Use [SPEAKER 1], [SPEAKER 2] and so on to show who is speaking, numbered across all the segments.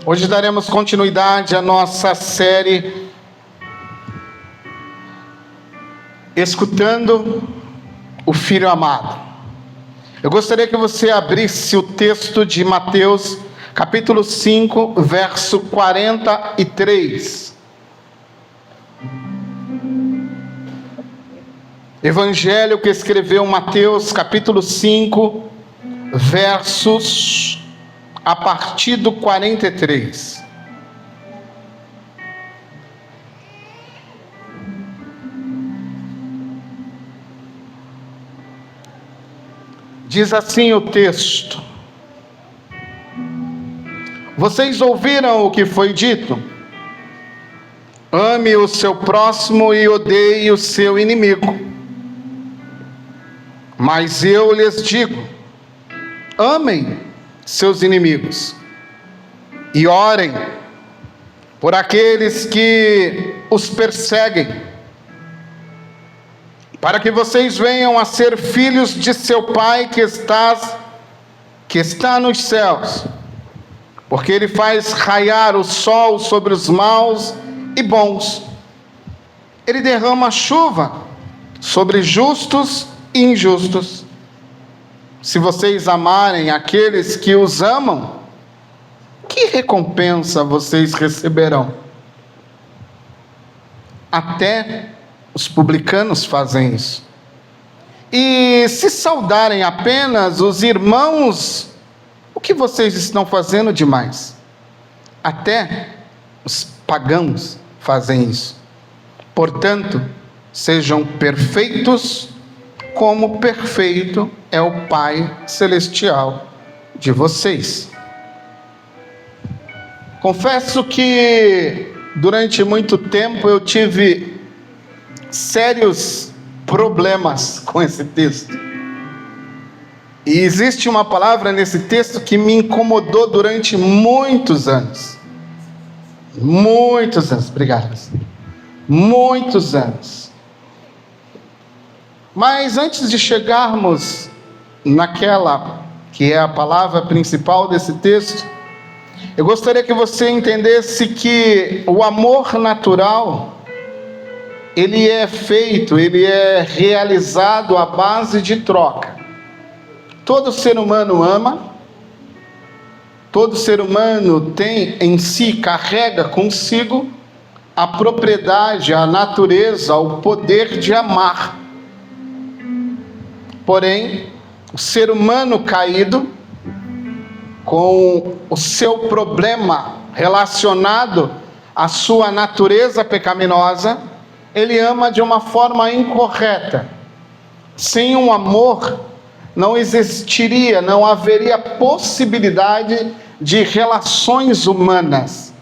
[SPEAKER 1] Hoje daremos continuidade à nossa série Escutando o Filho Amado. Eu gostaria que você abrisse o texto de Mateus, capítulo 5, verso 43. Evangelho que escreveu Mateus, capítulo 5, versos a partir do 43. Diz assim o texto: Vocês ouviram o que foi dito? Ame o seu próximo e odeie o seu inimigo. Mas eu lhes digo: amem seus inimigos e orem por aqueles que os perseguem, para que vocês venham a ser filhos de seu Pai que está nos céus, porque Ele faz raiar o sol sobre os maus e bons. Ele derrama chuva sobre justos e injustos. Se vocês amarem aqueles que os amam, que recompensa vocês receberão? Até os publicanos fazem isso. E se saudarem apenas os irmãos, o que vocês estão fazendo demais? Até os pagãos fazem isso. Portanto, sejam perfeitos, como perfeito é o Pai Celestial de vocês. Confesso que durante muito tempo eu tive sérios problemas com esse texto. E existe uma palavra nesse texto que me incomodou durante muitos anos. Muitos anos, obrigado. Muitos anos. Mas antes de chegarmos naquela que é a palavra principal desse texto, eu gostaria que você entendesse que o amor natural, ele é realizado à base de troca. Todo ser humano ama, todo ser humano tem em si, carrega consigo a propriedade, a natureza, o poder de amar. Porém, o ser humano caído, com o seu problema relacionado à sua natureza pecaminosa, ele ama de uma forma incorreta. Sem um amor, não existiria, não haveria possibilidade de relações humanas.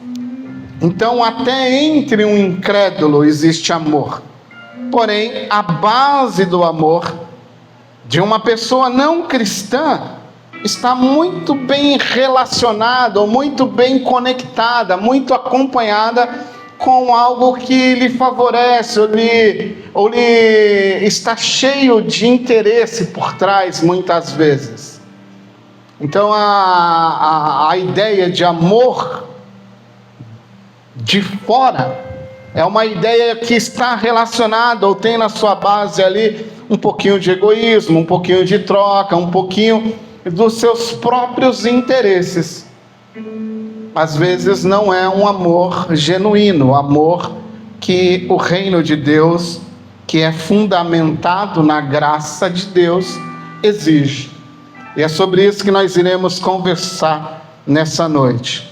[SPEAKER 1] Então, até entre um incrédulo existe amor. Porém, a base do amor de uma pessoa não cristã está muito bem relacionada, ou muito bem conectada, muito acompanhada com algo que lhe favorece, ou lhe está cheio de interesse por trás, muitas vezes. Então a ideia de amor de fora é uma ideia que está relacionada, ou tem na sua base ali um pouquinho de egoísmo, um pouquinho de troca, um pouquinho dos seus próprios interesses. Às vezes não é um amor genuíno, amor que o reino de Deus, que é fundamentado na graça de Deus, exige. E é sobre isso que nós iremos conversar nessa noite.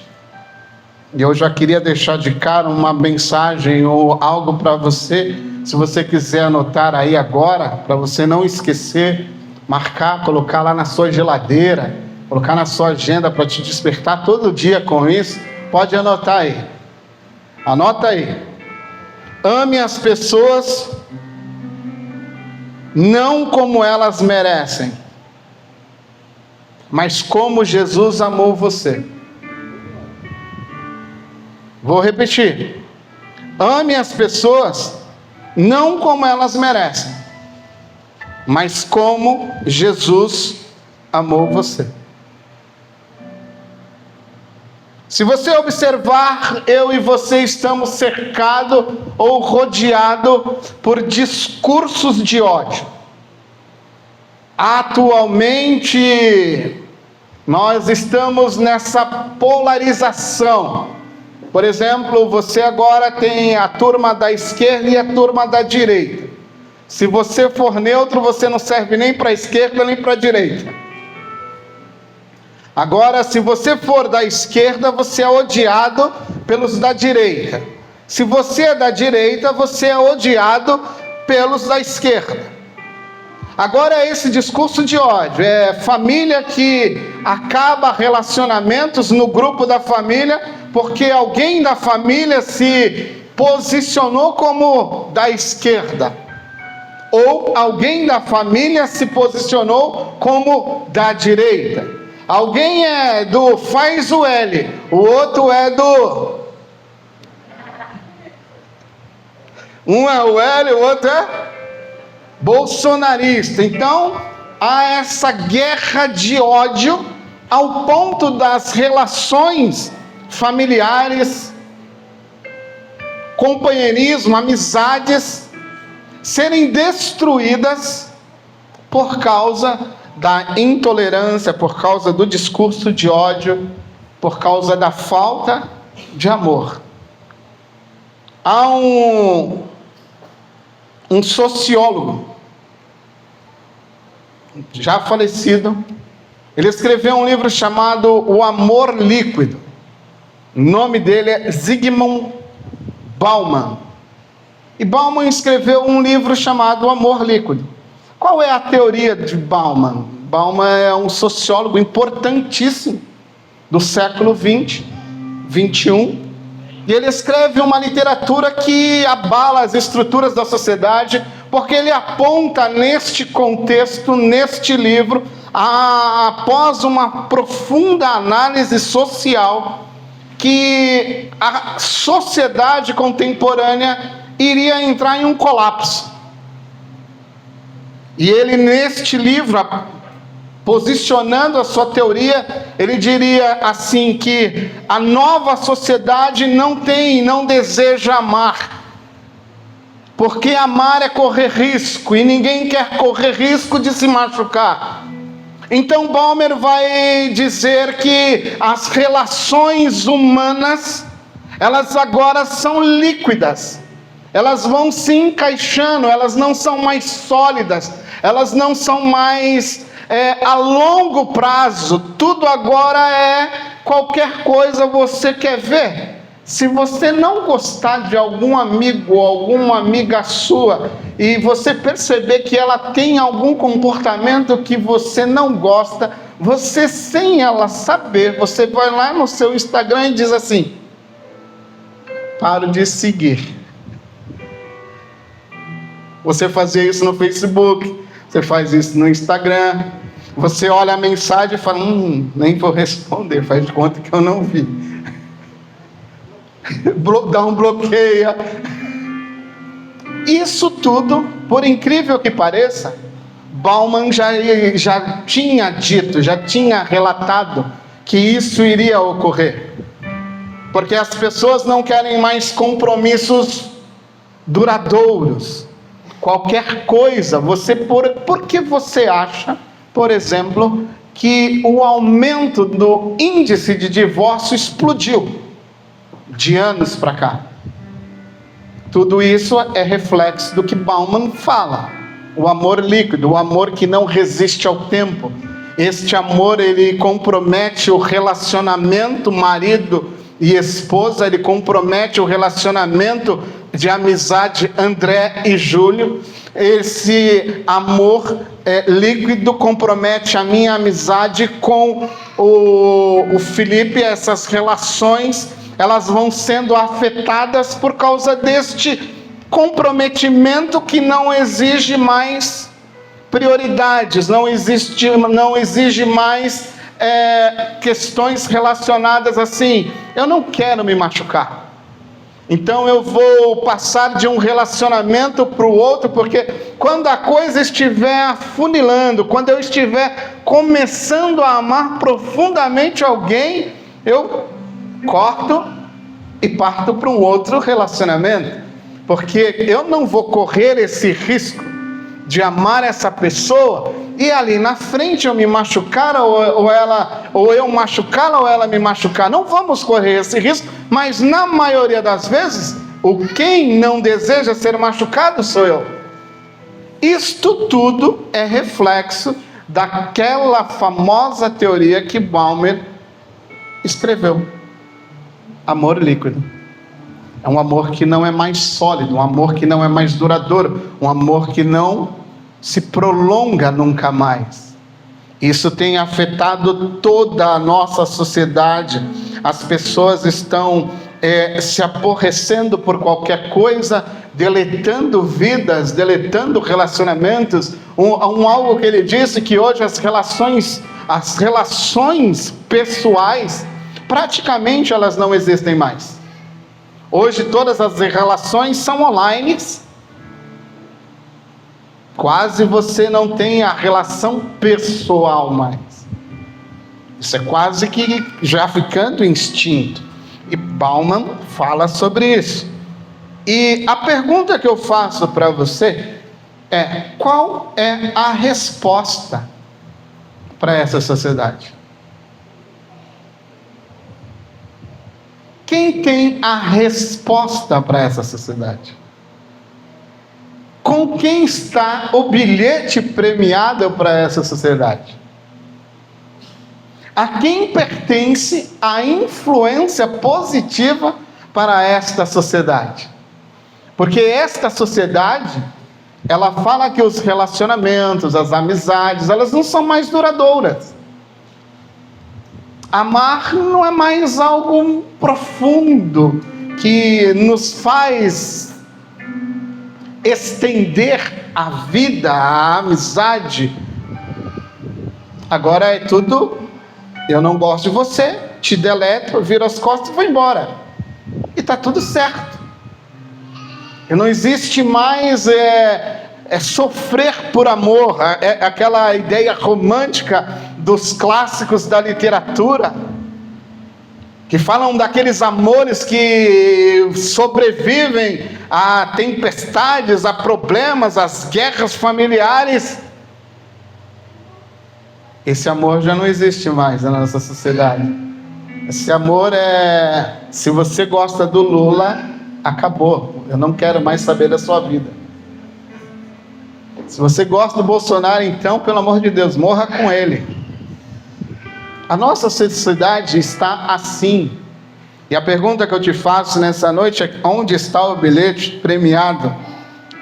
[SPEAKER 1] E eu já queria deixar de cara uma mensagem ou algo para você, se você quiser anotar aí agora, para você não esquecer, marcar, colocar lá na sua geladeira, colocar na sua agenda para te despertar todo dia com isso. Pode anotar aí. Anota aí. Ame as pessoas não como elas merecem, mas como Jesus amou você. Vou repetir. Ame as pessoas não como elas merecem, mas como Jesus amou você. Se você observar, eu e você estamos cercados ou rodeados por discursos de ódio. Atualmente, nós estamos nessa polarização. Por exemplo, você agora tem a turma da esquerda e a turma da direita. Se você for neutro, você não serve nem para a esquerda nem para a direita. Agora, se você for da esquerda, você é odiado pelos da direita. Se você é da direita, você é odiado pelos da esquerda. Agora é esse discurso de ódio, é família que acaba relacionamentos no grupo da família, porque alguém da família se posicionou como da esquerda. Ou alguém da família se posicionou como da direita. Alguém é do faz o L, o outro é do... Um é o L, o outro é bolsonarista. Então, há essa guerra de ódio ao ponto das relações familiares, companheirismo, amizades, serem destruídas por causa da intolerância, por causa do discurso de ódio, por causa da falta de amor. Há um sociólogo, já falecido, ele escreveu um livro chamado O Amor Líquido. O nome dele é Zygmunt Bauman. E Bauman escreveu um livro chamado O Amor Líquido. Qual é a teoria de Bauman? Bauman é um sociólogo importantíssimo do século XX, XXI, e ele escreve uma literatura que abala as estruturas da sociedade, porque ele aponta neste contexto, neste livro, após uma profunda análise social, que a sociedade contemporânea iria entrar em um colapso. E ele, neste livro, posicionando a sua teoria, ele diria assim que a nova sociedade não deseja amar, porque amar é correr risco, e ninguém quer correr risco de se machucar. Então Bauman vai dizer que as relações humanas, elas agora são líquidas, elas vão se encaixando, elas não são mais sólidas, elas não são mais a longo prazo. Tudo agora é qualquer coisa você quer ver. Se você não gostar de algum amigo ou alguma amiga sua e você perceber que ela tem algum comportamento que você não gosta, você, sem ela saber, você vai lá no seu Instagram e diz assim: paro de seguir. Você fazia isso no Facebook, você faz isso no Instagram, você olha a mensagem e fala: nem vou responder, faz de conta que eu não vi. Dá um bloqueio. Isso tudo, por incrível que pareça, Bauman já tinha dito, já tinha relatado que isso iria ocorrer. Porque as pessoas não querem mais compromissos duradouros. Qualquer coisa, por que você acha, por exemplo, que o aumento do índice de divórcio explodiu de anos para cá? Tudo isso é reflexo do que Bauman fala. O amor líquido, o amor que não resiste ao tempo. Este amor, ele compromete o relacionamento marido e esposa, ele compromete o relacionamento de amizade André e Júlio. Esse amor líquido compromete a minha amizade com o Felipe. Essas relações, elas vão sendo afetadas por causa deste comprometimento que não exige mais prioridades, não exige mais questões relacionadas assim: eu não quero me machucar, então eu vou passar de um relacionamento para o outro, porque quando a coisa estiver afunilando, quando eu estiver começando a amar profundamente alguém, eu corto e parto para um outro relacionamento, porque eu não vou correr esse risco de amar essa pessoa e ali na frente eu me machucar ou eu machucá-la ou ela me machucar. Não vamos correr esse risco, mas na maioria das vezes, quem não deseja ser machucado sou eu. Isto tudo é reflexo daquela famosa teoria que Balmer escreveu: amor líquido. É um amor que não é mais sólido, um amor que não é mais duradouro, um amor que não se prolonga nunca mais. Isso tem afetado toda a nossa sociedade. As pessoas estão se aborrecendo por qualquer coisa, deletando vidas, deletando relacionamentos. Algo que ele disse, que hoje as relações pessoais, praticamente elas não existem mais. Hoje todas as relações são online. Quase você não tem a relação pessoal mais. Isso é quase que já ficando instinto. E Bauman fala sobre isso. E a pergunta que eu faço para você é: qual é a resposta para essa sociedade? Quem tem a resposta para essa sociedade? Com quem está o bilhete premiado para essa sociedade? A quem pertence a influência positiva para esta sociedade? Porque esta sociedade, ela fala que os relacionamentos, as amizades, elas não são mais duradouras. Amar não é mais algo profundo que nos faz estender a vida, a amizade. Agora é tudo: eu não gosto de você, te deleto, viro as costas e vou embora. E está tudo certo. E não existe mais sofrer por amor, aquela ideia romântica dos clássicos da literatura, que falam daqueles amores que sobrevivem a tempestades, a problemas, às guerras familiares. Esse amor já não existe mais na nossa sociedade. Esse amor se você gosta do Lula, acabou. Eu não quero mais saber da sua vida. Se você gosta do Bolsonaro, então, pelo amor de Deus, morra com ele. A nossa sociedade está assim. E a pergunta que eu te faço nessa noite é: onde está o bilhete premiado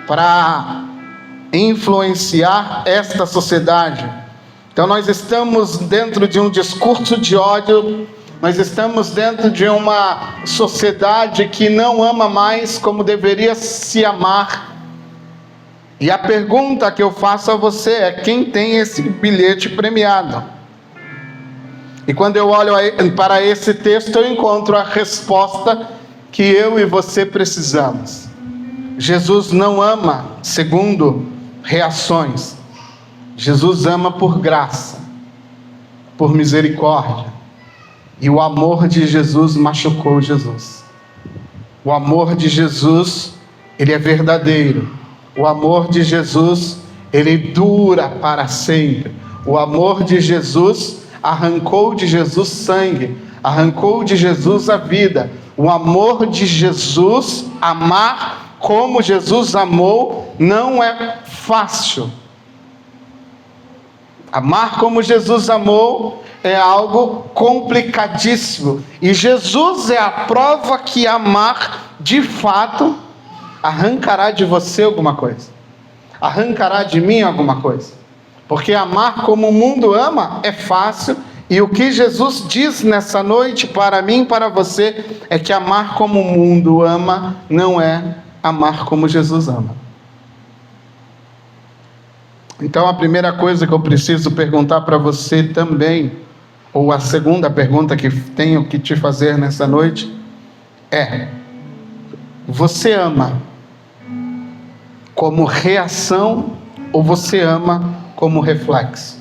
[SPEAKER 1] para influenciar esta sociedade? Então nós estamos dentro de um discurso de ódio, nós estamos dentro de uma sociedade que não ama mais como deveria se amar. E a pergunta que eu faço a você é: quem tem esse bilhete premiado? E quando eu olho para esse texto, eu encontro a resposta que eu e você precisamos. Jesus não ama segundo reações. Jesus ama por graça, por misericórdia. E o amor de Jesus machucou Jesus. O amor de Jesus, ele é verdadeiro. O amor de Jesus, ele dura para sempre. O amor de Jesus arrancou de Jesus sangue, arrancou de Jesus a vida. O amor de Jesus, amar como Jesus amou, não é fácil. Amar como Jesus amou é algo complicadíssimo. E Jesus é a prova que amar, de fato, arrancará de você alguma coisa. Arrancará de mim alguma coisa. Porque amar como o mundo ama é fácil, e o que Jesus diz nessa noite para mim e para você é que amar como o mundo ama não é amar como Jesus ama. Então a primeira coisa que eu preciso perguntar para você também, ou a segunda pergunta que tenho que te fazer nessa noite é: você ama como reação ou você ama como reflexo?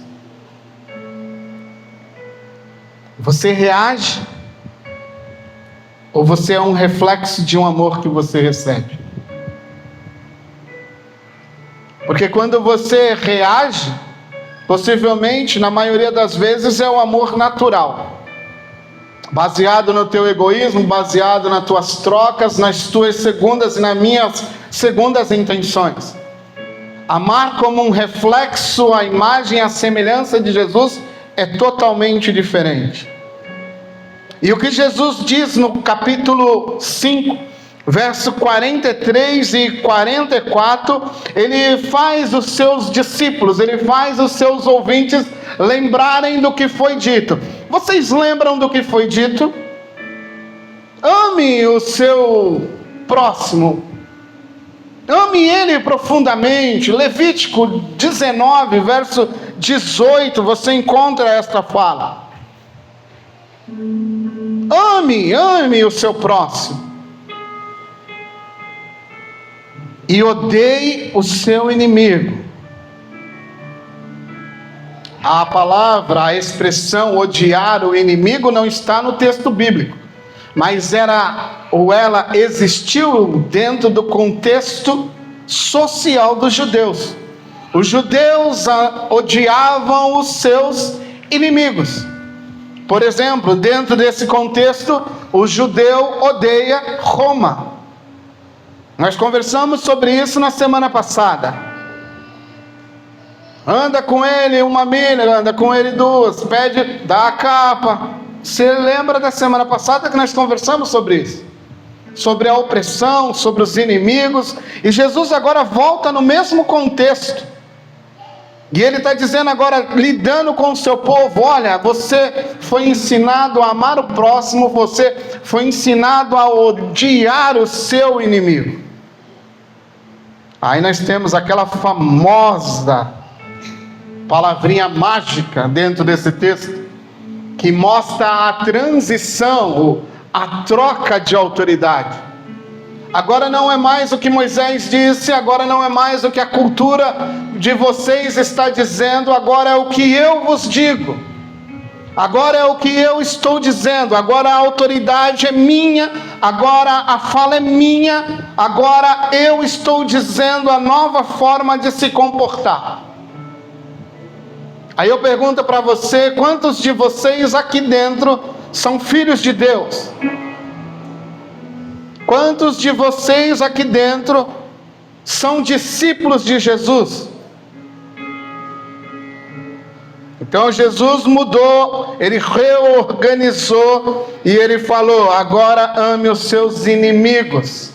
[SPEAKER 1] Você reage Ou você é um reflexo de um amor que você recebe? Porque quando você reage, possivelmente, na maioria das vezes, é o amor natural, baseado no teu egoísmo, baseado nas tuas trocas, nas tuas segundas e nas minhas segundas intenções. Amar como um reflexo, a imagem e a semelhança de Jesus é totalmente diferente. E o que Jesus diz no capítulo 5, verso 43 e 44, ele faz os seus discípulos, ele faz os seus ouvintes lembrarem do que foi dito. Vocês lembram do que foi dito? Ame o seu próximo. Ame ele profundamente. Levítico 19, verso 18, você encontra esta fala. Ame o seu próximo. E odeie o seu inimigo. A palavra, a expressão odiar o inimigo não está no texto bíblico, mas ela existiu dentro do contexto social dos judeus. Os judeus odiavam os seus inimigos. Por exemplo, dentro desse contexto, o judeu odeia Roma. Nós conversamos sobre isso na semana passada. Anda com ele 1 milha, anda com ele 2, pede, dá a capa. Você lembra da semana passada que nós conversamos sobre isso? Sobre a opressão, sobre os inimigos. E Jesus agora volta no mesmo contexto. E ele está dizendo agora, lidando com o seu povo: olha, você foi ensinado a amar o próximo, você foi ensinado a odiar o seu inimigo. Aí nós temos aquela famosa palavrinha mágica dentro desse texto, que mostra a transição, a troca de autoridade. Agora não é mais o que Moisés disse, agora não é mais o que a cultura de vocês está dizendo, agora é o que eu vos digo. Agora é o que eu estou dizendo, agora a autoridade é minha, agora a fala é minha, agora eu estou dizendo a nova forma de se comportar. Aí eu pergunto para você, quantos de vocês aqui dentro são filhos de Deus? Quantos de vocês aqui dentro são discípulos de Jesus? Então Jesus mudou, ele reorganizou e ele falou: agora ame os seus inimigos.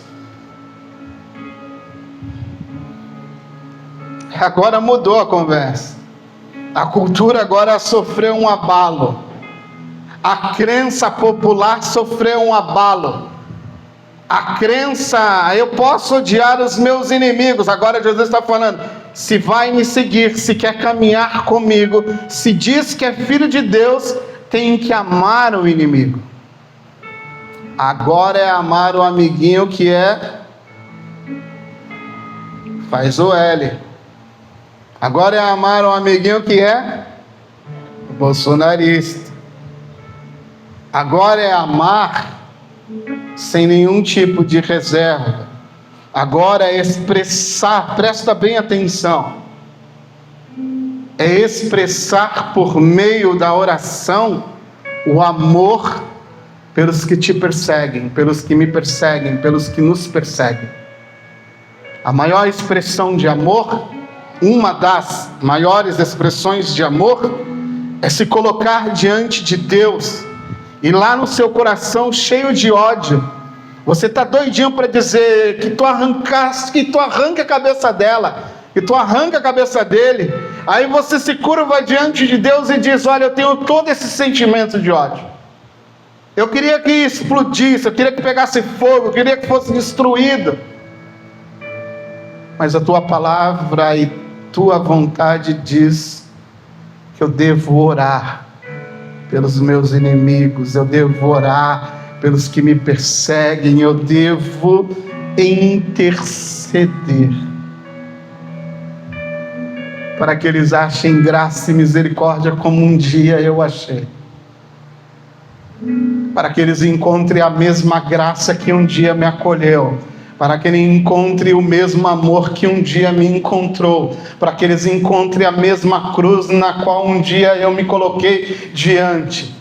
[SPEAKER 1] Agora mudou a conversa. A cultura agora sofreu um abalo. A crença popular sofreu um abalo. A crença, eu posso odiar os meus inimigos. Agora Jesus está falando: se vai me seguir, se quer caminhar comigo, se diz que é filho de Deus, tem que amar o inimigo. Agora é amar o amiguinho que faz o L. Agora é amar um amiguinho que é bolsonarista. Agora é amar sem nenhum tipo de reserva. Agora é expressar, presta bem atenção, é expressar por meio da oração o amor pelos que te perseguem, pelos que me perseguem, pelos que nos perseguem. A maior expressão de amor, uma das maiores expressões de amor, é se colocar diante de Deus e lá no seu coração cheio de ódio, você está doidinho para dizer que tu arrancaste, que tu arranca a cabeça dela, que tu arranca a cabeça dele. Aí você se curva diante de Deus e diz: olha, eu tenho todo esse sentimento de ódio. Eu queria que explodisse, eu queria que pegasse fogo, eu queria que fosse destruído. Mas a tua palavra e tua vontade diz que eu devo orar pelos meus inimigos, eu devo orar pelos que me perseguem, eu devo interceder para que eles achem graça e misericórdia como um dia eu achei. para que eles encontrem a mesma graça que um dia me acolheu, para que eles encontrem o mesmo amor que um dia me encontrou, para que eles encontrem a mesma cruz na qual um dia eu me coloquei diante,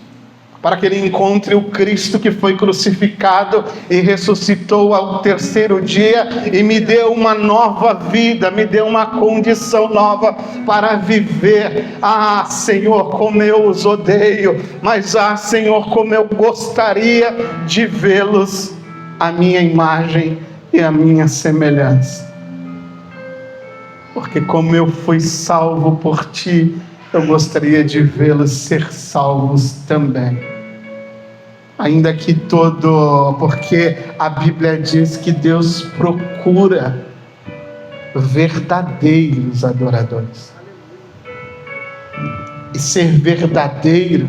[SPEAKER 1] para que ele encontre o Cristo que foi crucificado e ressuscitou ao terceiro dia e me deu uma nova vida, me deu uma condição nova para viver. Ah, Senhor, como eu os odeio, mas Senhor, como eu gostaria de vê-los à minha imagem e à minha semelhança. Porque como eu fui salvo por Ti, eu gostaria de vê-los ser salvos também. Ainda que porque a Bíblia diz que Deus procura verdadeiros adoradores. E ser verdadeiro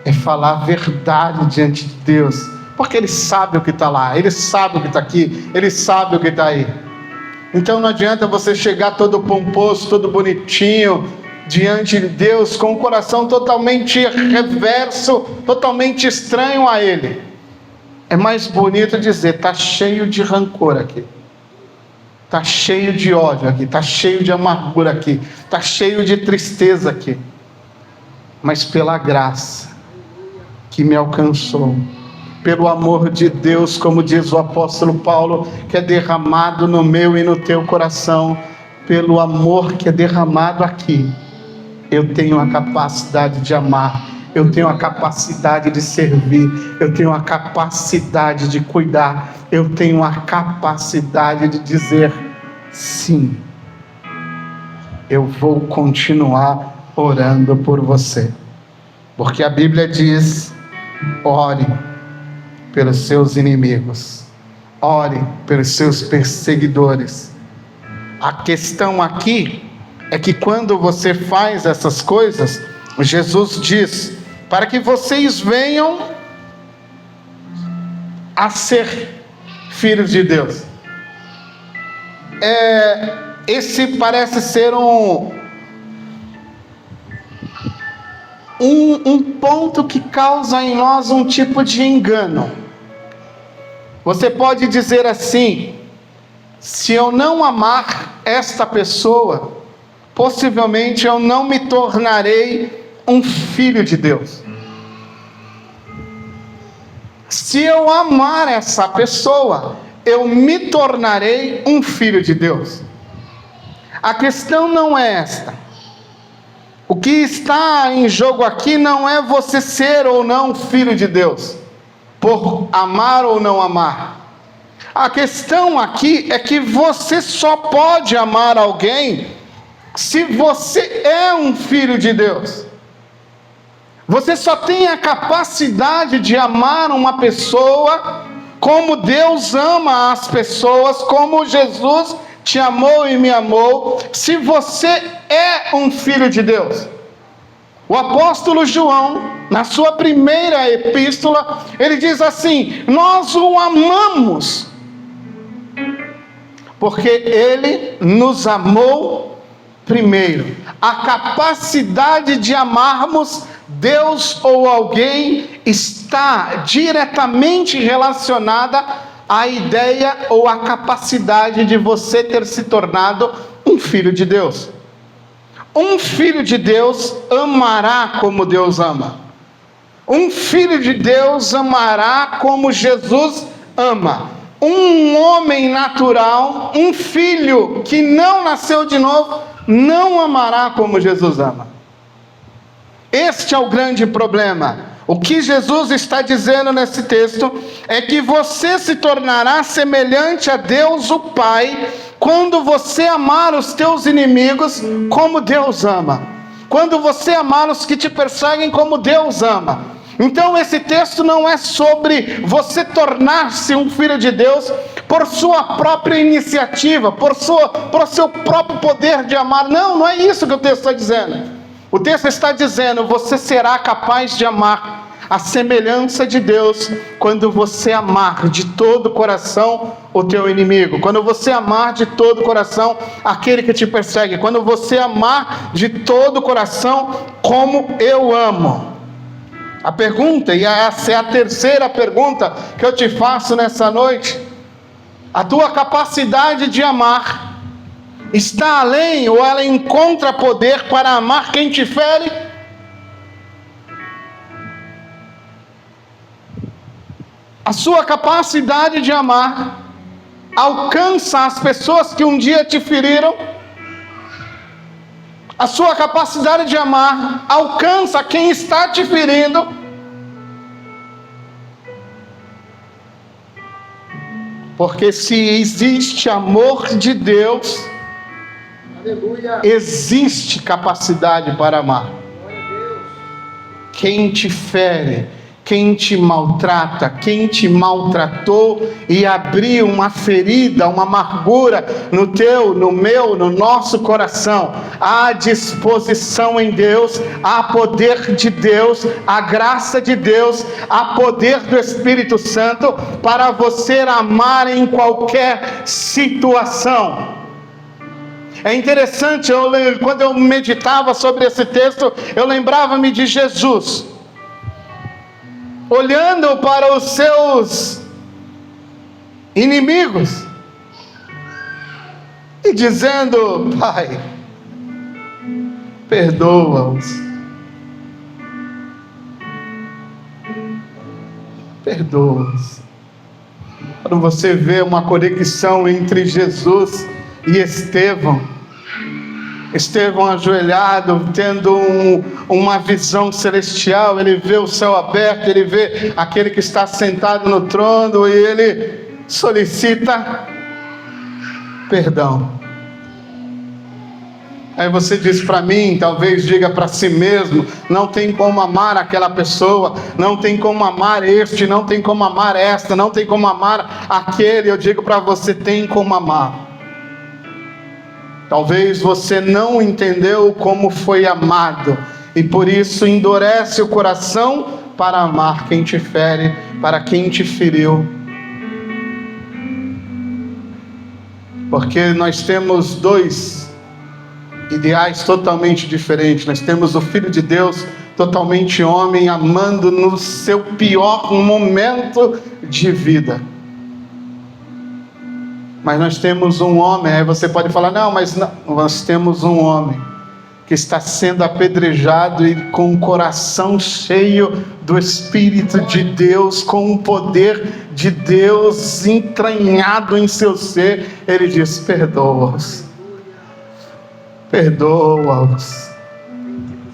[SPEAKER 1] é falar a verdade diante de Deus, porque Ele sabe o que está lá, Ele sabe o que está aqui, Ele sabe o que está aí. Então não adianta você chegar todo pomposo, todo bonitinho diante de Deus com o coração totalmente reverso, totalmente estranho a Ele. É mais bonito dizer: está cheio de rancor aqui, está cheio de ódio aqui, está cheio de amargura aqui, está cheio de tristeza aqui, mas pela graça que me alcançou, pelo amor de Deus, como diz o apóstolo Paulo, que é derramado no meu e no teu coração, pelo amor que é derramado aqui, eu tenho a capacidade de amar, eu tenho a capacidade de servir, eu tenho a capacidade de cuidar, eu tenho a capacidade de dizer sim, eu vou continuar orando por você, porque a Bíblia diz: ore pelos seus inimigos, ore pelos seus perseguidores. A questão aqui é que quando você faz essas coisas, Jesus diz: para que vocês venham a ser filhos de Deus. Esse parece ser um ponto que causa em nós um tipo de engano. Você pode dizer assim: se eu não amar esta pessoa, possivelmente eu não me tornarei um filho de Deus. Se eu amar essa pessoa, eu me tornarei um filho de Deus. A questão não é esta. O que está em jogo aqui não é você ser ou não filho de Deus, por amar ou não amar. A questão aqui é que você só pode amar alguém se você é um filho de Deus. Você só tem a capacidade de amar uma pessoa como Deus ama as pessoas, como Jesus te amou e me amou, se você é um filho de Deus. O apóstolo João, na sua primeira epístola, ele diz assim: nós o amamos, porque ele nos amou primeiro. A capacidade de amarmos Deus ou alguém está diretamente relacionada à ideia ou à capacidade de você ter se tornado um filho de Deus. Um filho de Deus amará como Deus ama. Um filho de Deus amará como Jesus ama. Um homem natural, um filho que não nasceu de novo, não amará como Jesus ama. Este é o grande problema. O que Jesus está dizendo nesse texto é que você se tornará semelhante a Deus o Pai quando você amar os teus inimigos como Deus ama, quando você amar os que te perseguem como Deus ama. Então esse texto não é sobre você tornar-se um filho de Deus por sua própria iniciativa, por seu próprio poder de amar. Não é isso que o texto está dizendo. O texto está dizendo: você será capaz de amar a semelhança de Deus quando você amar de todo o coração o teu inimigo, quando você amar de todo o coração aquele que te persegue, quando você amar de todo o coração como eu amo. A pergunta, e essa é a terceira pergunta que eu te faço nessa noite: a tua capacidade de amar está além ou ela encontra poder para amar quem te fere? A sua capacidade de amar alcança as pessoas que um dia te feriram? A sua capacidade de amar alcança quem está te ferindo? Porque se existe amor de Deus, aleluia, existe capacidade para amar. Quem te fere, quem te maltrata, quem te maltratou e abriu uma ferida, uma amargura no teu, no meu, no nosso coração, há disposição em Deus, há poder de Deus, há graça de Deus, há poder do Espírito Santo para você amar em qualquer situação. É interessante, quando eu meditava sobre esse texto, eu lembrava-me de Jesus olhando para os seus inimigos e dizendo: Pai, perdoa-os. Perdoa-os. Quando você vê uma conexão entre Jesus e Estevão ajoelhado, tendo uma visão celestial, ele vê o céu aberto, ele vê aquele que está sentado no trono e ele solicita perdão. Aí você diz para mim, talvez diga para si mesmo: não tem como amar aquela pessoa, não tem como amar este, não tem como amar esta, não tem como amar aquele. Eu digo para você: tem como amar. Talvez você não entendeu como foi amado e por isso endurece o coração para amar quem te fere, para quem te feriu. Porque nós temos dois ideais totalmente diferentes. Nós temos o Filho de Deus totalmente homem, amando no seu pior momento de vida. Mas nós temos um homem, aí você pode falar: não, mas não. Nós temos um homem que está sendo apedrejado e com o coração cheio do Espírito de Deus, com o poder de Deus entranhado em seu ser. Ele diz: perdoa-os. Perdoa-os.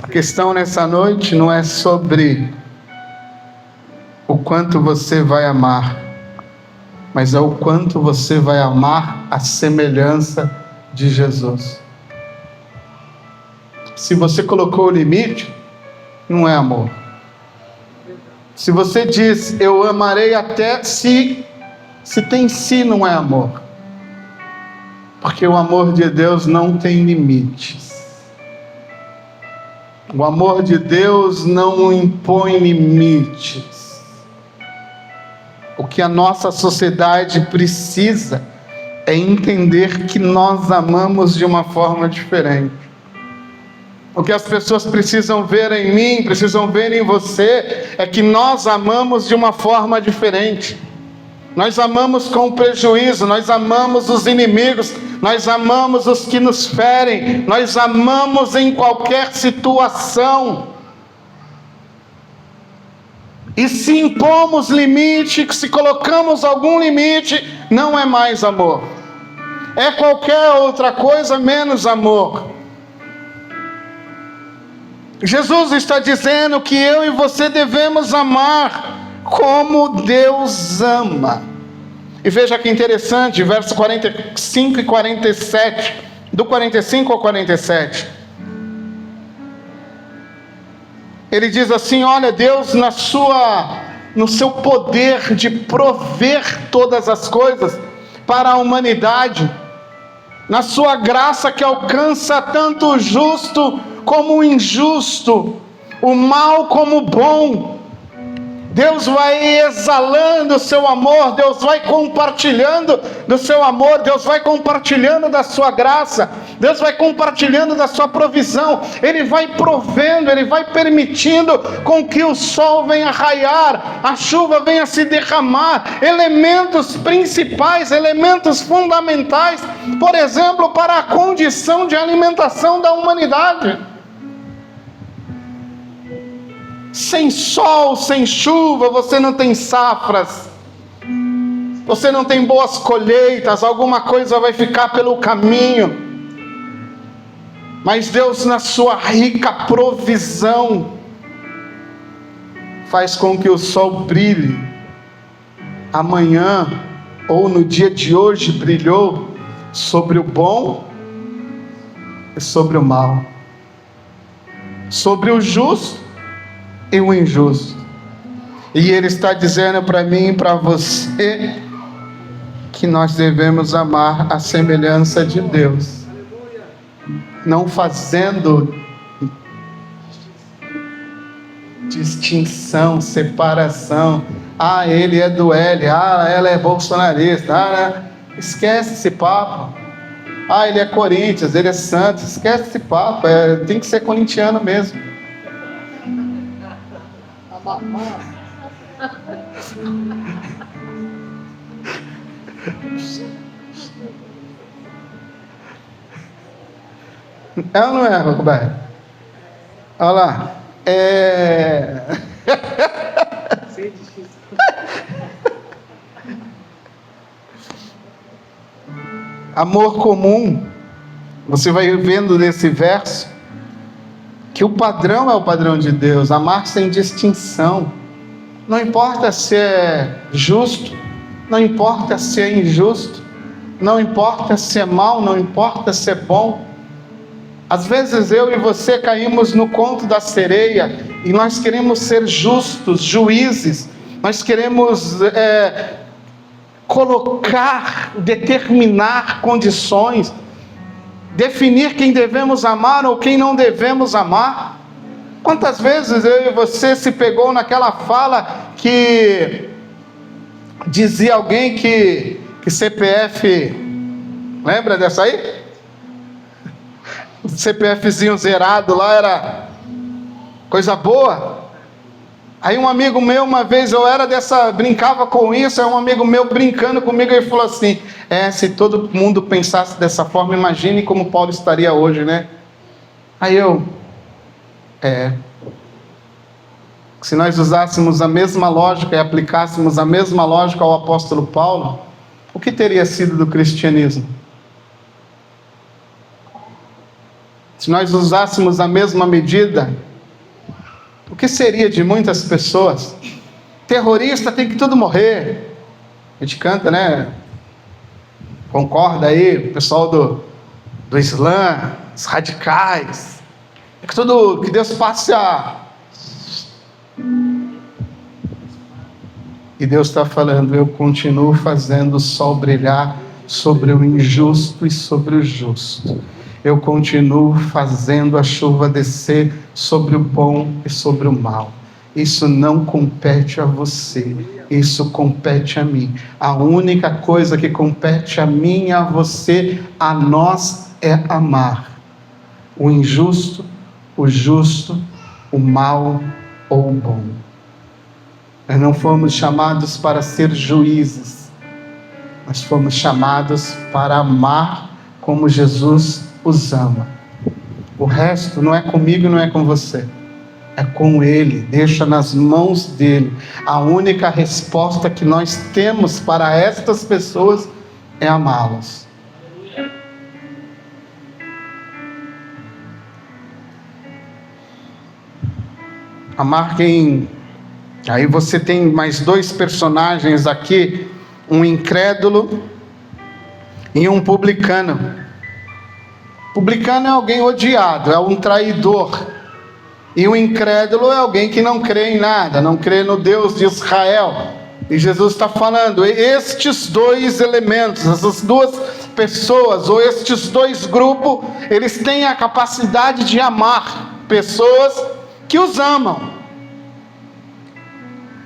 [SPEAKER 1] A questão nessa noite não é sobre o quanto você vai amar, mas é o quanto você vai amar a semelhança de Jesus. Se você colocou o limite, não é amor. Se você diz: eu amarei até se tem si, não é amor. Porque o amor de Deus não tem limites. O amor de Deus não impõe limites. O que a nossa sociedade precisa é entender que nós amamos de uma forma diferente. O que as pessoas precisam ver em mim, precisam ver em você, é que nós amamos de uma forma diferente. Nós amamos com prejuízo, nós amamos os inimigos, nós amamos os que nos ferem, nós amamos em qualquer situação. E se impomos limite, se colocamos algum limite, não é mais amor. É qualquer outra coisa menos amor. Jesus está dizendo que eu e você devemos amar como Deus ama. E veja que interessante, verso 45 e 47, do 45 ao 47. Ele diz assim: olha, Deus no seu poder de prover todas as coisas para a humanidade, na sua graça que alcança tanto o justo como o injusto, o mal como o bom, Deus vai exalando o seu amor, Deus vai compartilhando do seu amor, Deus vai compartilhando da sua graça, Deus vai compartilhando da sua provisão, Ele vai provendo, Ele vai permitindo com que o sol venha raiar, a chuva venha se derramar, elementos principais, elementos fundamentais, por exemplo, para a condição de alimentação da humanidade. Sem sol, sem chuva, você não tem safras, você não tem boas colheitas, alguma coisa vai ficar pelo caminho. Mas Deus, na sua rica provisão, faz com que o sol brilhe. Amanhã, ou no dia de hoje, brilhou sobre o bom e sobre o mal, sobre o justo e o injusto. E Ele está dizendo para mim e para você que nós devemos amar a semelhança de Deus, não fazendo distinção, separação. Ah, ele é do L, ah, ela é bolsonarista, ah, esquece esse papo. Ah, ele é Corinthians, ele é Santos, esquece esse papo, tem que ser corintiano mesmo. É ou não é, Roberto? Olha lá. Amor comum. Você vai vendo nesse verso que o padrão é o padrão de Deus. Amar sem distinção. Não importa se é justo, não importa se é injusto, não importa se é mal, não importa se é bom. Às vezes eu e você caímos no conto da sereia e nós queremos ser justos, juízes, nós queremos colocar, determinar condições, definir quem devemos amar ou quem não devemos amar. Quantas vezes eu e você se pegou naquela fala que dizia alguém que CPF, lembra dessa aí? O CPFzinho zerado lá era coisa boa. Aí um amigo meu, uma vez brincava com isso, aí um amigo meu brincando comigo, ele falou assim, se todo mundo pensasse dessa forma, imagine como Paulo estaria hoje, né? Aí eu, se nós usássemos a mesma lógica e aplicássemos a mesma lógica ao apóstolo Paulo, o que teria sido do cristianismo? Se nós usássemos a mesma medida, o que seria de muitas pessoas? Terrorista tem que tudo morrer. A gente canta, né? Concorda aí, o pessoal do Islã, os radicais. Que Deus passe a... E Deus está falando, eu continuo fazendo o sol brilhar sobre o injusto e sobre o justo. Eu continuo fazendo a chuva descer sobre o bom e sobre o mal. Isso não compete a você, isso compete a mim. A única coisa que compete a mim e a você, a nós, é amar o injusto, o justo, o mal ou o bom. Nós não fomos chamados para ser juízes, nós fomos chamados para amar como Jesus os ama. O resto não é comigo, não é com você, é com Ele. Deixa nas mãos dele. A única resposta que nós temos para estas pessoas é amá-las. Amar quem... Aí você tem mais dois personagens aqui, um incrédulo e um publicano. Publicano é alguém odiado, é um traidor. E o incrédulo é alguém que não crê em nada, não crê no Deus de Israel. E Jesus está falando, estes dois elementos, essas duas pessoas, ou estes dois grupos, eles têm a capacidade de amar pessoas que os amam.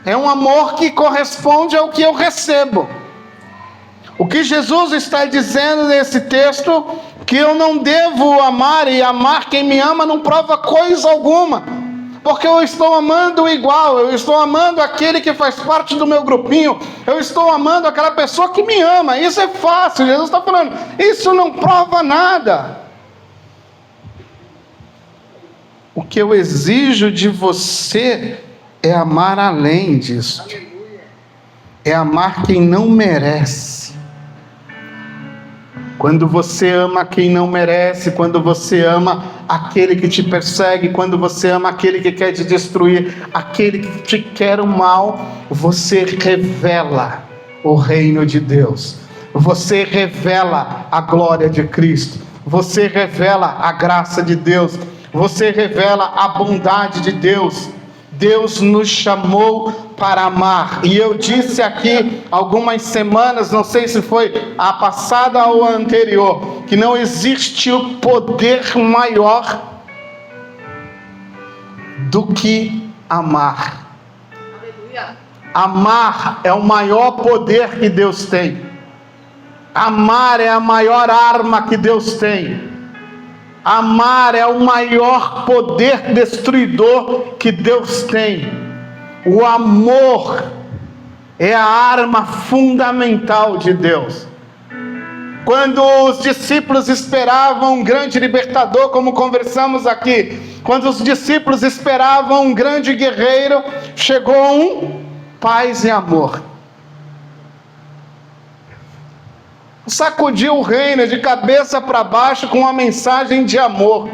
[SPEAKER 1] É um amor que corresponde ao que eu recebo. O que Jesus está dizendo nesse texto, que eu não devo amar, e amar quem me ama não prova coisa alguma, porque eu estou amando igual, eu estou amando aquele que faz parte do meu grupinho, eu estou amando aquela pessoa que me ama. Isso é fácil. Jesus está falando, isso não prova nada. O que eu exijo de você é amar além disso. É amar quem não merece. Quando você ama quem não merece, quando você ama aquele que te persegue, quando você ama aquele que quer te destruir, aquele que te quer o mal, você revela o reino de Deus. Você revela a glória de Cristo. Você revela a graça de Deus. Você revela a bondade de Deus. Deus nos chamou para amar. E eu disse aqui algumas semanas, não sei se foi a passada ou a anterior, que não existe o poder maior do que amar. Aleluia. Amar é o maior poder que Deus tem. Amar é a maior arma que Deus tem. Amar é o maior poder destruidor que Deus tem. O amor é a arma fundamental de Deus. Quando os discípulos esperavam um grande libertador, como conversamos aqui, quando os discípulos esperavam um grande guerreiro, chegou um paz e amor. Sacudiu o reino de cabeça para baixo com uma mensagem de amor,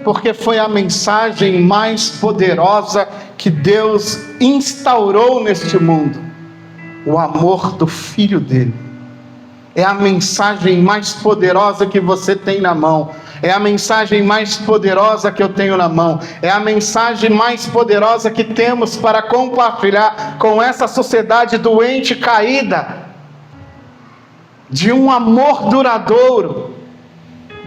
[SPEAKER 1] porque foi a mensagem mais poderosa que Deus instaurou neste mundo, o amor do Filho dele. É a mensagem mais poderosa que você tem na mão, é a mensagem mais poderosa que eu tenho na mão, é a mensagem mais poderosa que temos para compartilhar com essa sociedade doente, caída, de um amor duradouro,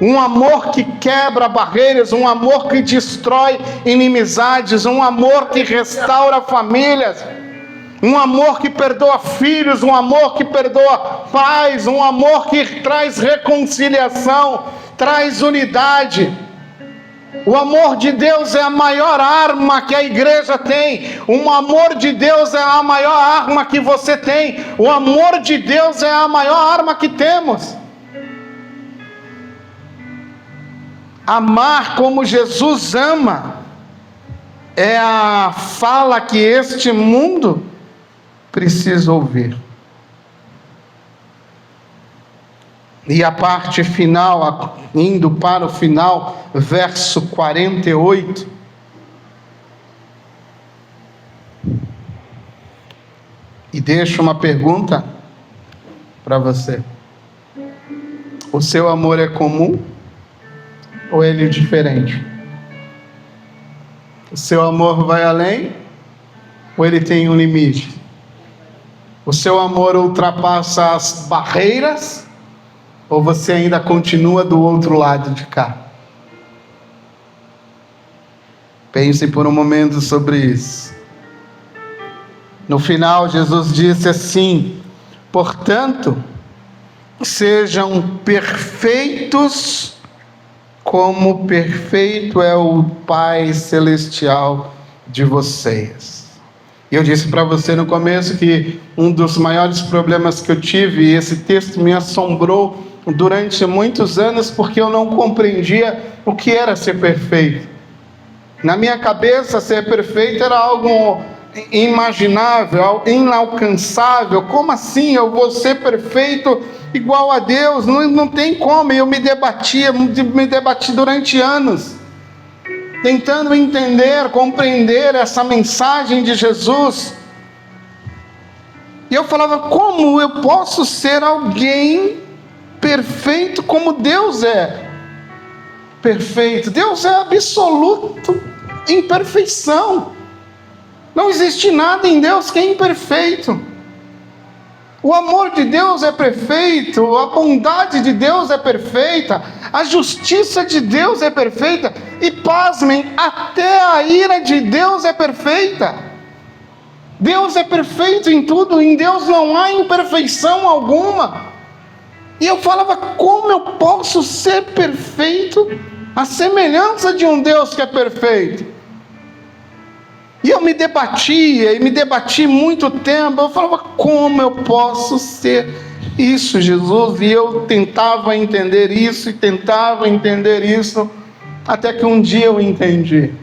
[SPEAKER 1] um amor que quebra barreiras, um amor que destrói inimizades, um amor que restaura famílias, um amor que perdoa filhos, um amor que perdoa pais, um amor que traz reconciliação, traz unidade. O amor de Deus é a maior arma que a igreja tem. O amor de Deus é a maior arma que você tem. O amor de Deus é a maior arma que temos. Amar como Jesus ama é a fala que este mundo precisa ouvir. E a parte final, indo para o final, verso 48. E deixo uma pergunta para você. O seu amor é comum ou ele é diferente? O seu amor vai além ou ele tem um limite? O seu amor ultrapassa as barreiras ou você ainda continua do outro lado de cá? Pense por um momento sobre isso. No final, Jesus disse assim: portanto, sejam perfeitos, como perfeito é o Pai Celestial de vocês. E eu disse para você no começo que um dos maiores problemas que eu tive, e esse texto me assombrou durante muitos anos, porque eu não compreendia o que era ser perfeito. Na minha cabeça, ser perfeito era algo imaginável, inalcançável. Como assim eu vou ser perfeito igual a Deus? Não tem como. Eu me debati durante anos, tentando entender, compreender essa mensagem de Jesus. E eu falava, como eu posso ser alguém perfeito como Deus é perfeito? Deus é absoluto em perfeição. Não existe nada em Deus que é imperfeito. O amor de Deus é perfeito, a bondade de Deus é perfeita, a justiça de Deus é perfeita, e pasmem, até a ira de Deus é perfeita. Deus é perfeito em tudo, em Deus não há imperfeição alguma. E eu falava, como eu posso ser perfeito à semelhança de um Deus que é perfeito? E eu me debati muito tempo. Eu falava, como eu posso ser isso, Jesus? E eu tentava entender isso, até que um dia eu entendi.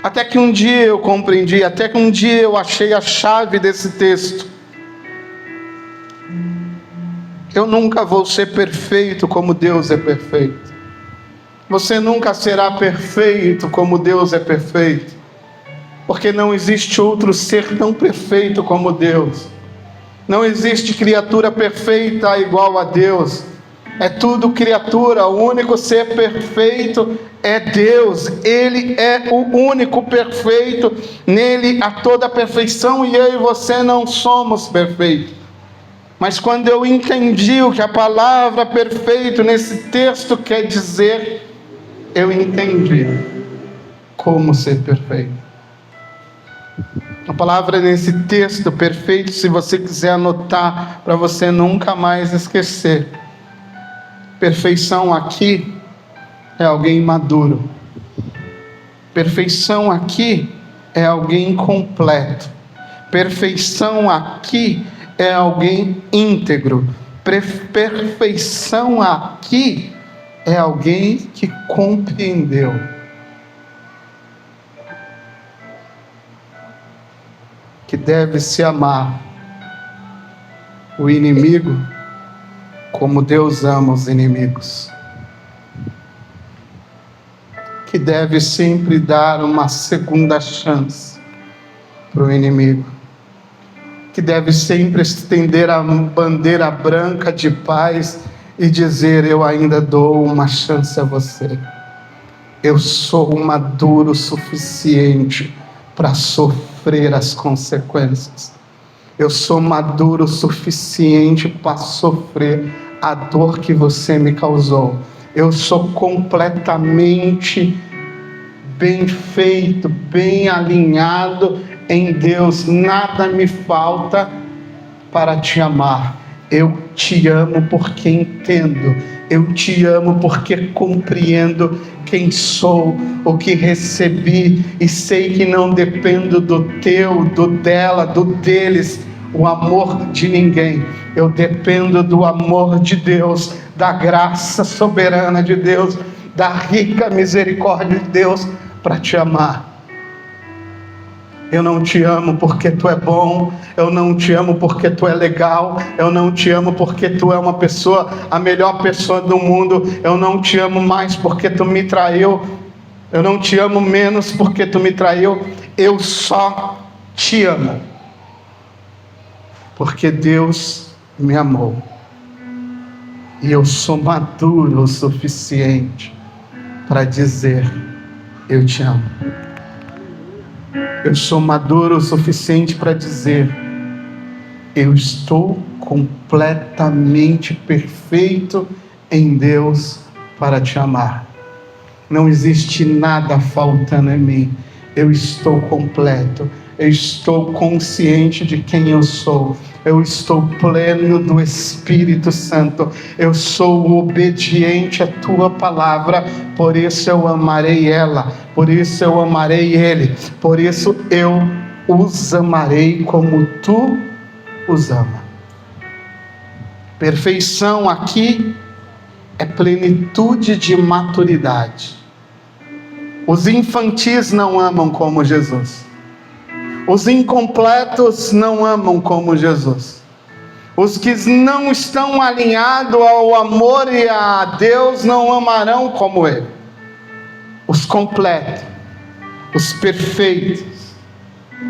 [SPEAKER 1] Até que um dia eu compreendi, até que um dia eu achei a chave desse texto. Eu nunca vou ser perfeito como Deus é perfeito. Você nunca será perfeito como Deus é perfeito. Porque não existe outro ser tão perfeito como Deus. Não existe criatura perfeita igual a Deus. É tudo criatura. O único ser perfeito é Deus. Ele é o único perfeito. Nele há toda a perfeição e eu e você não somos perfeitos. Mas quando eu entendi o que a palavra perfeito nesse texto quer dizer, eu entendi como ser perfeito. A palavra nesse texto perfeito, se você quiser anotar, para você nunca mais esquecer. Perfeição aqui é alguém maduro. Perfeição aqui é alguém completo. Perfeição aqui é alguém íntegro. Perfeição aqui é alguém que compreendeu. Que deve se amar o inimigo como Deus ama os inimigos. Que deve sempre dar uma segunda chance para o inimigo. Que deve sempre estender a bandeira branca de paz e dizer, eu ainda dou uma chance a você. Eu sou maduro o suficiente para sofrer as consequências. Eu sou maduro o suficiente para sofrer a dor que você me causou. Eu sou completamente bem feito, bem alinhado em Deus. Nada me falta para te amar. Eu te amo porque entendo. Eu te amo porque compreendo quem sou, o que recebi, e sei que não dependo do teu, do dela, do deles, o amor de ninguém. Eu dependo do amor de Deus, da graça soberana de Deus, da rica misericórdia de Deus para te amar. Eu não te amo porque tu é bom, eu não te amo porque tu é legal, eu não te amo porque tu é uma pessoa, a melhor pessoa do mundo, eu não te amo mais porque tu me traiu, eu não te amo menos porque tu me traiu, eu só te amo porque Deus me amou e eu sou maduro o suficiente para dizer, eu te amo. Eu sou maduro o suficiente para dizer, eu estou completamente perfeito em Deus para te amar. Não existe nada faltando em mim. Eu estou completo. Eu estou consciente de quem eu sou. Eu estou pleno do Espírito Santo. Eu sou obediente à tua palavra. Por isso eu amarei ela. Por isso eu amarei ele. Por isso eu os amarei como tu os ama. Perfeição aqui é plenitude de maturidade. Os infantis não amam como Jesus. Os incompletos não amam como Jesus. Os que não estão alinhados ao amor e a Deus não amarão como Ele. Os completos, os perfeitos,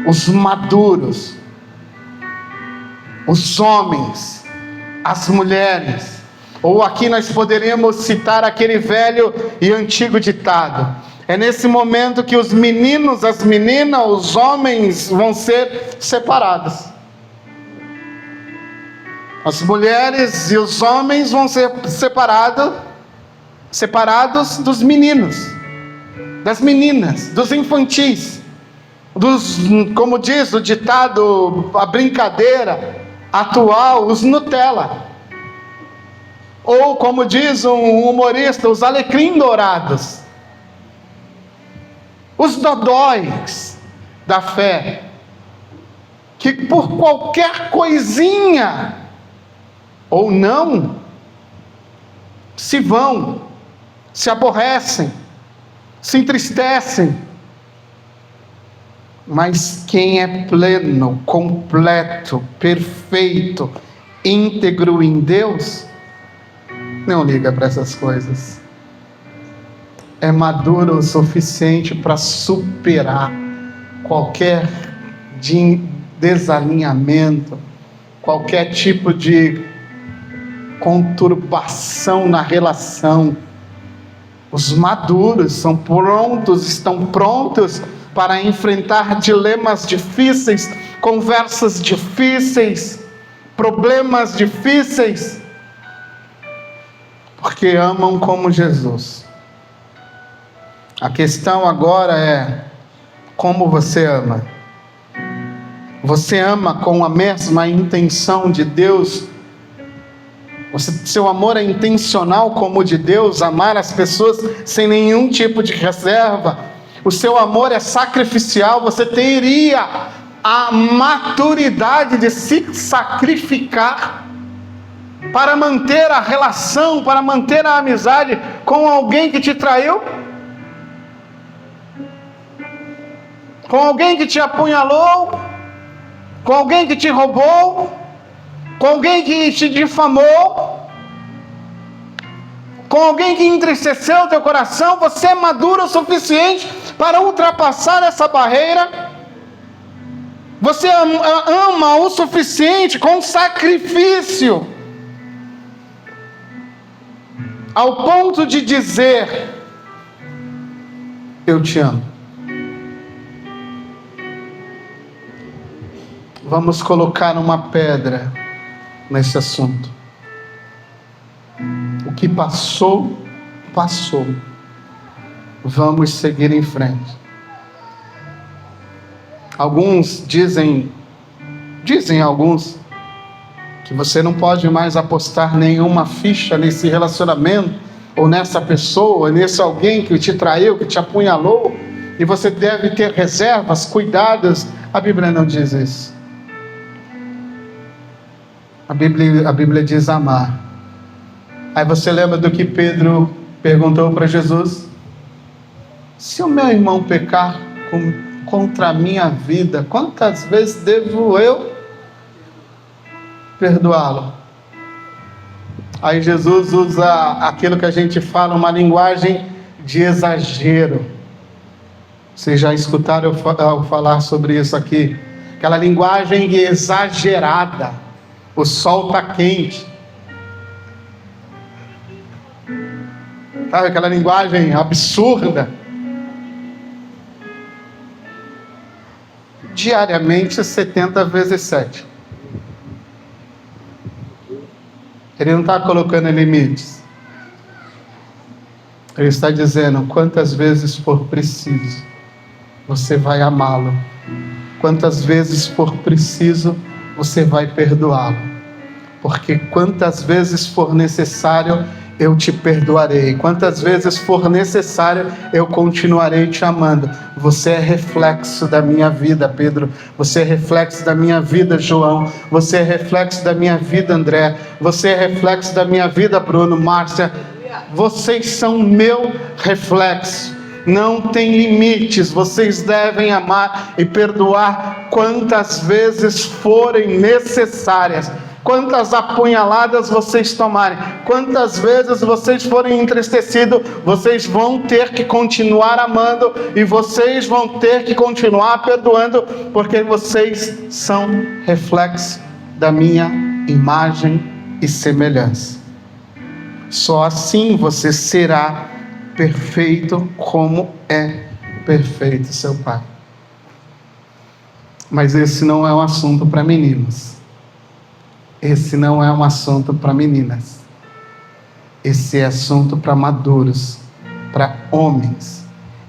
[SPEAKER 1] os maduros, os homens, as mulheres. Ou aqui nós poderíamos citar aquele velho e antigo ditado. É nesse momento que os meninos, as meninas, os homens vão ser separados. As mulheres e os homens vão ser separados dos meninos, das meninas, dos infantis. como diz o ditado, a brincadeira atual, os Nutella. Ou como diz um humorista, os alecrim dourados. Os dodóis da fé, que por qualquer coisinha, ou não, se vão, se aborrecem, se entristecem. Mas quem é pleno, completo, perfeito, íntegro em Deus, não liga para essas coisas. É maduro o suficiente para superar qualquer desalinhamento, qualquer tipo de conturbação na relação. Os maduros estão prontos para enfrentar dilemas difíceis, conversas difíceis, problemas difíceis, porque amam como Jesus. A questão agora é: como você ama? Você ama com a mesma intenção de Deus? Seu amor é intencional como o de Deus, amar as pessoas sem nenhum tipo de reserva? O seu amor é sacrificial? Você teria a maturidade de se sacrificar para manter a relação, para manter a amizade com alguém que te traiu? Com alguém que te apunhalou? Com alguém que te roubou? Com alguém que te difamou? Com alguém que entristeceu o teu coração? Você é maduro o suficiente para ultrapassar essa barreira? Você ama o suficiente com sacrifício, ao ponto de dizer: eu te amo. Vamos colocar uma pedra nesse assunto. O que passou, passou. Vamos seguir em frente. Alguns dizem alguns, que você não pode mais apostar nenhuma ficha nesse relacionamento, ou nessa pessoa, nesse alguém que te traiu, que te apunhalou, e você deve ter reservas, cuidados. A Bíblia não diz isso. A Bíblia diz amar. Aí você lembra do que Pedro perguntou para Jesus? Se o meu irmão pecar contra a minha vida, quantas vezes devo eu perdoá-lo? Aí Jesus usa aquilo que a gente fala, uma linguagem de exagero. Vocês já escutaram eu falar sobre isso aqui? Aquela linguagem exagerada. O sol está quente. Sabe aquela linguagem absurda? Diariamente 70 vezes 7. Ele não está colocando limites. Ele está dizendo: quantas vezes for preciso, você vai amá-lo. Quantas vezes for preciso, você vai perdoá-lo. Porque quantas vezes for necessário, eu te perdoarei. Quantas vezes for necessário, eu continuarei te amando. Você é reflexo da minha vida, Pedro. Você é reflexo da minha vida, João. Você é reflexo da minha vida, André. Você é reflexo da minha vida, Bruno, Márcia. Vocês são meu reflexo. Não tem limites. Vocês devem amar e perdoar quantas vezes forem necessárias. Quantas apunhaladas vocês tomarem, quantas vezes vocês forem entristecidos, vocês vão ter que continuar amando e vocês vão ter que continuar perdoando, porque vocês são reflexo da minha imagem e semelhança. Só assim você será perfeito como é perfeito seu Pai. Mas esse não é um assunto para meninos. Esse não é um assunto para meninas. Esse é assunto para maduros, para homens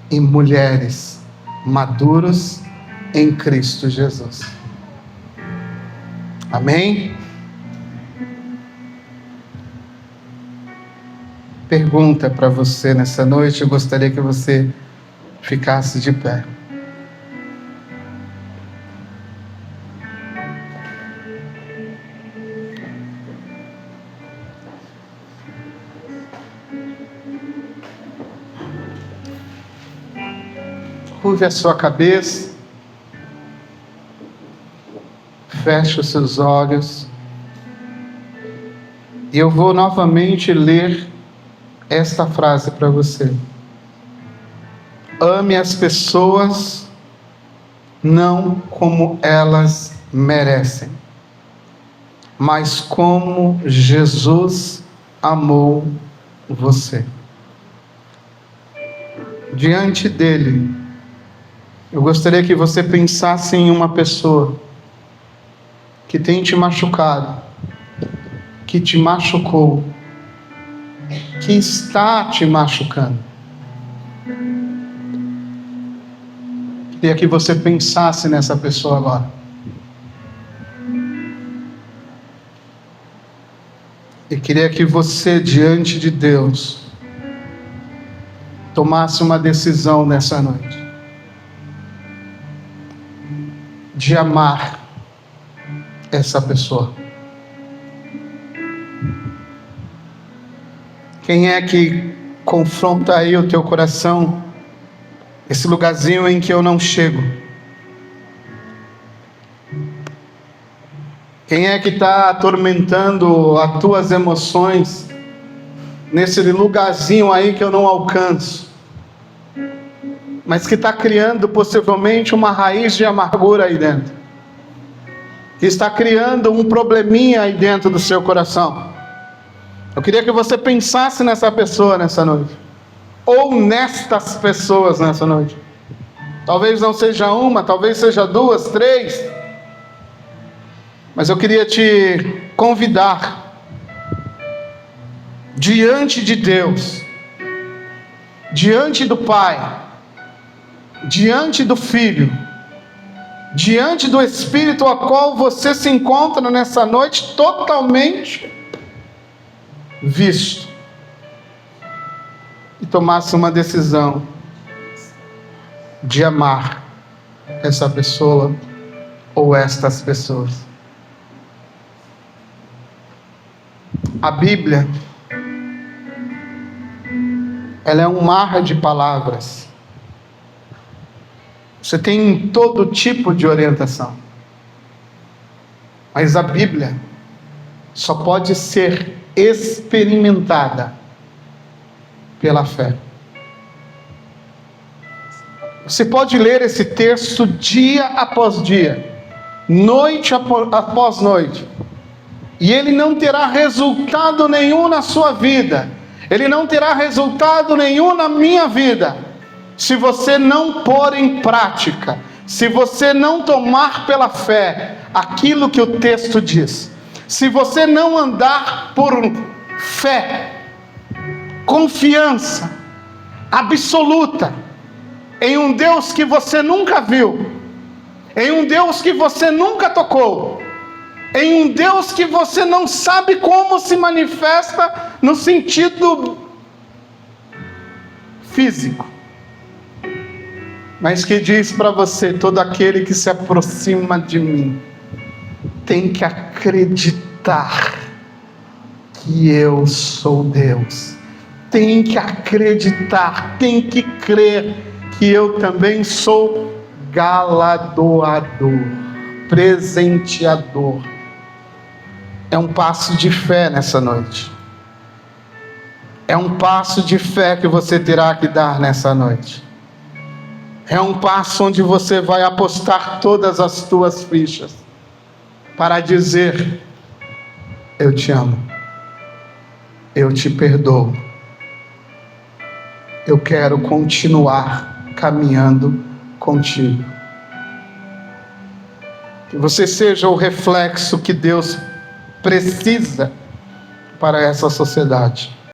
[SPEAKER 1] e mulheres maduros em Cristo Jesus. Amém? Pergunta para você nessa noite, eu gostaria que você ficasse de pé. Curve a sua cabeça, feche os seus olhos, e eu vou novamente ler esta frase para você. Ame as pessoas não como elas merecem, mas como Jesus amou você. Diante dele, eu gostaria que você pensasse em uma pessoa que tem te machucado, que te machucou, que está te machucando. Queria que você pensasse nessa pessoa agora. E queria que você, diante de Deus, tomasse uma decisão nessa noite de amar essa pessoa. Quem é que confronta aí o teu coração, esse lugarzinho em que eu não chego? Quem é que está atormentando as tuas emoções, nesse lugarzinho aí que eu não alcanço, mas que está criando possivelmente uma raiz de amargura aí dentro, que está criando um probleminha aí dentro do seu coração? Eu queria que você pensasse nessa pessoa nessa noite, ou nestas pessoas nessa noite. Talvez não seja uma, talvez seja duas, três, mas eu queria te convidar, diante de Deus, diante do Pai, diante do Filho, diante do Espírito a qual você se encontra nessa noite, totalmente visto, e tomasse uma decisão de amar essa pessoa ou estas pessoas. A Bíblia, ela é um mar de palavras. Você tem todo tipo de orientação, mas a Bíblia só pode ser experimentada pela fé. Você pode ler esse texto dia após dia, noite após noite, e ele não terá resultado nenhum na sua vida, ele não terá resultado nenhum na minha vida, se você não pôr em prática, se você não tomar pela fé aquilo que o texto diz, se você não andar por fé, confiança absoluta em um Deus que você nunca viu, em um Deus que você nunca tocou, em um Deus que você não sabe como se manifesta no sentido físico, mas que diz para você: todo aquele que se aproxima de mim tem que acreditar que eu sou Deus, tem que acreditar, tem que crer que eu também sou galardoador, presenteador. É um passo de fé nessa noite. É um passo de fé que você terá que dar nessa noite. É um passo onde você vai apostar todas as tuas fichas para dizer: eu te amo, eu te perdoo, eu quero continuar caminhando contigo. Que você seja o reflexo que Deus precisa para essa sociedade.